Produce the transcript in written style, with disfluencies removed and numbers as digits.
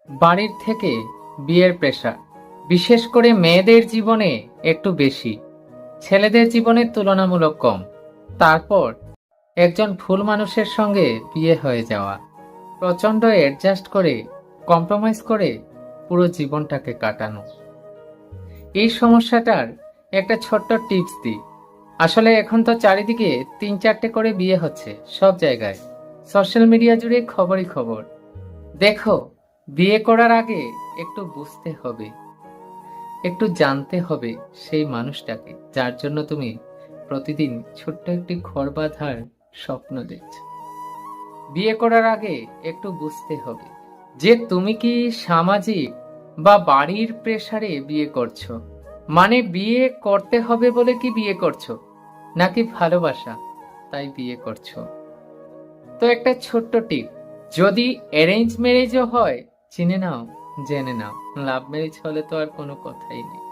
বাড়ির থেকে বিয়ের প্রেশার, বিশেষ করে মেয়েদের জীবনে একটু বেশি, ছেলেদের জীবনে তুলনামূলক কম। তারপর একজন ভুল মানুষের সঙ্গে বিয়ে হয়ে যাওয়া, প্রচন্ড অ্যাডজাস্ট করে, কম্প্রোমাইজ করে পুরো জীবনটাকে কাটানো। এই সমস্যাটার একটা ছোট্ট টিপস দিই। আসলে এখন তো চারিদিকে ৩-৪টে করে বিয়ে হচ্ছে, সব জায়গায় সোশ্যাল মিডিয়া জুড়ে খবরই খবর। দেখো, বিয়ে করার আগে একটু বুঝতে হবে, একটু জানতে হবে সেই মানুষটাকে যার জন্য তুমি প্রতিদিন ছোট্ট একটি ঘর বাঁধার স্বপ্ন দেখছো। বিয়ে করার আগে একটু বুঝতে হবে যে তুমি কি সামাজিক বা বাড়ির প্রেসারে বিয়ে করছো, মানে বিয়ে করতে হবে বলে কি বিয়ে করছো, নাকি ভালোবাসা তাই বিয়ে করছো। তো একটা ছোট্ট টিপ, যদি অ্যারেঞ্জ ম্যারেজও হয় চিনে নাও, জেনে নাও, লাভ ম্যারেজ হলে তো আর কোনো কথাই নেই।